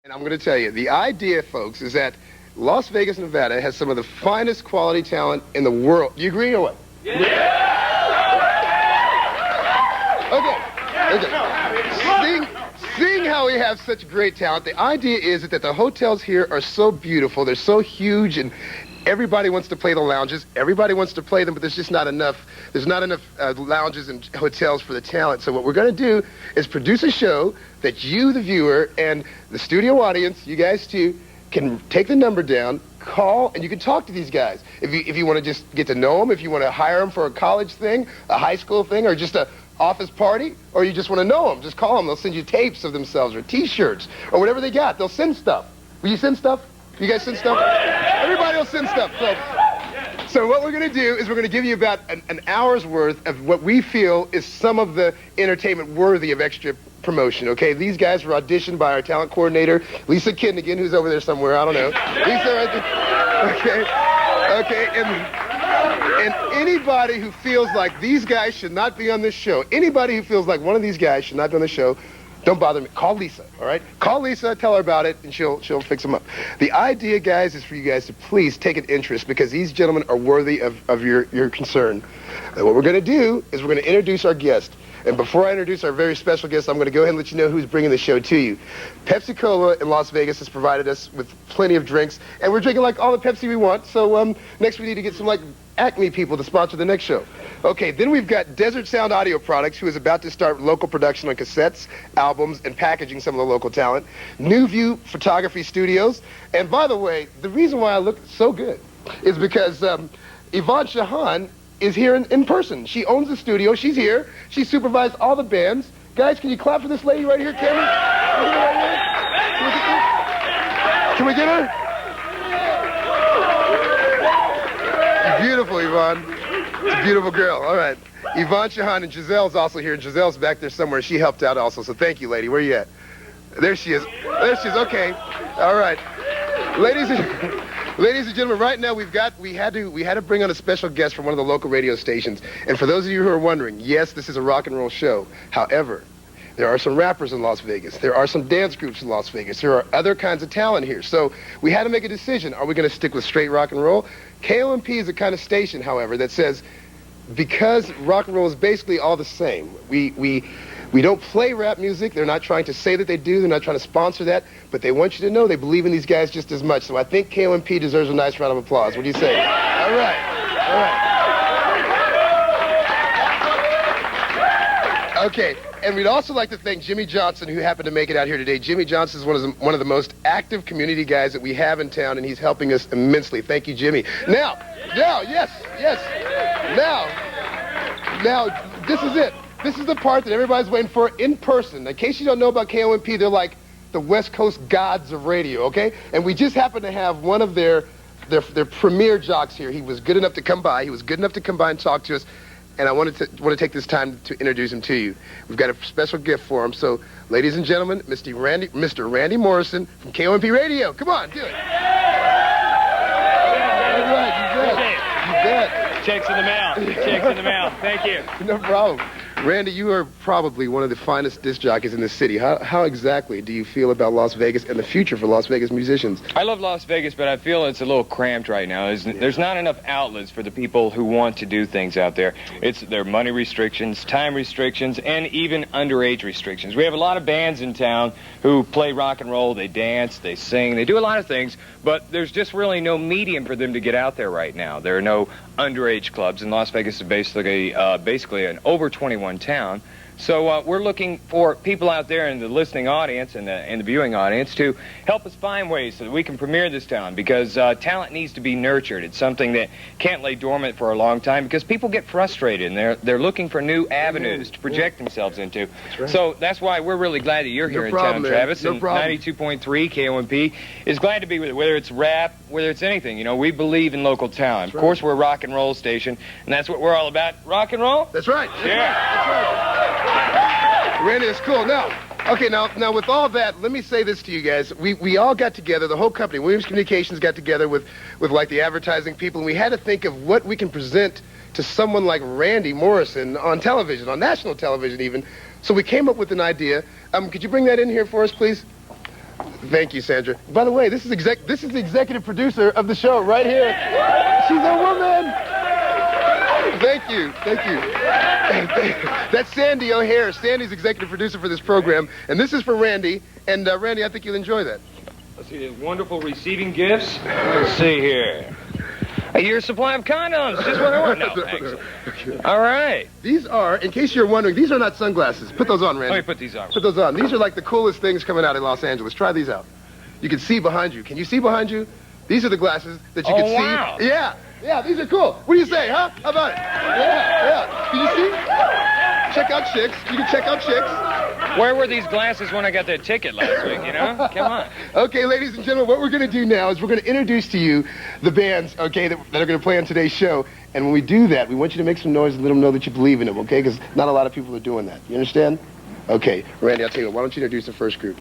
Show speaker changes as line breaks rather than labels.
And I'm going to tell you, the idea, folks, is that Las Vegas, Nevada has some of the finest quality talent in the world. Do you agree or what? Yeah! Okay. Seeing how we have such great talent, the idea is that the hotels here are so beautiful, they're so huge, and everybody wants to play the lounges. Everybody wants to play them, but there's just not enough. There's not enough lounges and hotels for the talent. So what we're going to do is produce a show that you, the viewer, and the studio audience, you guys too, can take the number down, call, and you can talk to these guys. If you want to just get to know them, if you want to hire them for a college thing, a high school thing, or just a office party, or you just want to know them, just call them. They'll send you tapes of themselves or T-shirts or whatever they got. They'll send stuff. Will you send stuff? You guys send stuff? Everybody will send stuff. So what we're going to do is we're going to give you about an hour's worth of what we feel is some of the entertainment worthy of extra promotion, okay? These guys were auditioned by our talent coordinator, Lisa Kinnigan, who's over there somewhere, I don't know. Lisa, right there. Okay, and anybody who feels like these guys should not be on this show, anybody who feels like one of these guys should not be on the show, don't bother me. Call Lisa, all right? Call Lisa, tell her about it, and she'll fix them up. The idea, guys, is for you guys to please take an interest because these gentlemen are worthy of your concern. And what we're going to do is we're going to introduce our guest. And before I introduce our very special guest, I'm going to go ahead and let you know who's bringing the show to you. Pepsi Cola in Las Vegas has provided us with plenty of drinks, and we're drinking like all the Pepsi we want. So next we need to get some like Acme people to sponsor the next show. Okay, then we've got Desert Sound Audio Products, who is about to start local production on cassettes, albums, and packaging some of the local talent. New View Photography Studios. And by the way, the reason why I look so good is because Yvonne Shahan is here in person. She owns the studio. She's here. She supervised all the bands. Guys, can you clap for this lady right here, Cameron? Can we get her? Beautiful, Yvonne. It's a beautiful girl. All right. Yvonne Shahan and Giselle's also here. Giselle's back there somewhere. She helped out also. So thank you, lady. Where you at? There she is. There she is. Okay. All right. Ladies and gentlemen, right now we had to bring on a special guest from one of the local radio stations. And for those of you who are wondering, yes, this is a rock and roll show. However, there are some rappers in Las Vegas. There are some dance groups in Las Vegas. There are other kinds of talent here. So we had to make a decision. Are we going to stick with straight rock and roll? KOMP is the kind of station, however, that says because rock and roll is basically all the same. We don't play rap music. They're not trying to say that they do. They're not trying to sponsor that. But they want you to know they believe in these guys just as much. So I think KOMP deserves a nice round of applause. What do you say? All right. All right. Okay. And we'd also like to thank Jimmy Johnson, who happened to make it out here today. Jimmy Johnson is one of the most active community guys that we have in town, and he's helping us immensely. Thank you, Jimmy. Now, yes. Now, this is it. This is the part that everybody's waiting for in person. In case you don't know about KOMP, they're like the West Coast gods of radio, okay? And we just happen to have one of their premier jocks here. He was good enough to come by. He was good enough to come by and talk to us. And I want to take this time to introduce him to you. We've got a special gift for him. So, ladies and gentlemen, Mr. Randy Morrison from KOMP Radio. Come on, do it. All right, you bet.
Checks in the mail. Checks in the mail. Thank you.
No problem. Randy, you are probably one of the finest disc jockeys in the city. How exactly do you feel about Las Vegas and the future for Las Vegas musicians?
I love Las Vegas, but I feel it's a little cramped right now. There's not enough outlets for the people who want to do things out there. There are money restrictions, time restrictions, and even underage restrictions. We have a lot of bands in town who play rock and roll, they dance, they sing, they do a lot of things, but there's just really no medium for them to get out there right now. There are no underage clubs, and Las Vegas is basically an over 21 town. So we're looking for people out there in the listening audience and the viewing audience to help us find ways so that we can premiere this town, because talent needs to be nurtured. It's something that can't lay dormant for a long time because people get frustrated and they're looking for new avenues to project themselves into.
That's right.
So that's why we're really glad that you're here in town, Travis.
No
and
problem.
92.3 KOMP is glad to be with it, whether it's rap, whether it's anything. You know, we believe in local talent. Of course, we're a rock and roll station, and that's what we're all about. Rock and roll?
That's right.
Yeah.
That's right. Randy, it's cool. Now, with all that, let me say this to you guys. We all got together, the whole company, Williams Communications got together with like the advertising people, and we had to think of what we can present to someone like Randy Morrison on television, on national television even. So we came up with an idea. Could you bring that in here for us, please? Thank you, Sandra. By the way, this is the executive producer of the show right here. She's a woman. Thank you. That's Sandy O'Hare. Sandy's executive producer for this program, and this is for Randy. And Randy, I think you'll enjoy that.
Let's see these wonderful receiving gifts. Let's see here. A year's supply of condoms. Just what I want. No, thanks. All right.
These are, in case you're wondering, these are not sunglasses. Put those on, Randy.
Let me put these on.
Put those on. These are like the coolest things coming out in Los Angeles. Try these out. You can see behind you. Can you see behind you? These are the glasses that you can see.
Wow.
Yeah, these are cool. What do you say, huh? How about it? Yeah. Can you see? Check out chicks. You can check out chicks.
Where were these glasses when I got that ticket last week, you know? Come on.
Okay, ladies and gentlemen, what we're going to do now is we're going to introduce to you the bands, okay, that are going to play on today's show. And when we do that, we want you to make some noise and let them know that you believe in them, okay? Because not a lot of people are doing that. You understand? Okay, Randy, I'll tell you what, why don't you introduce the first group?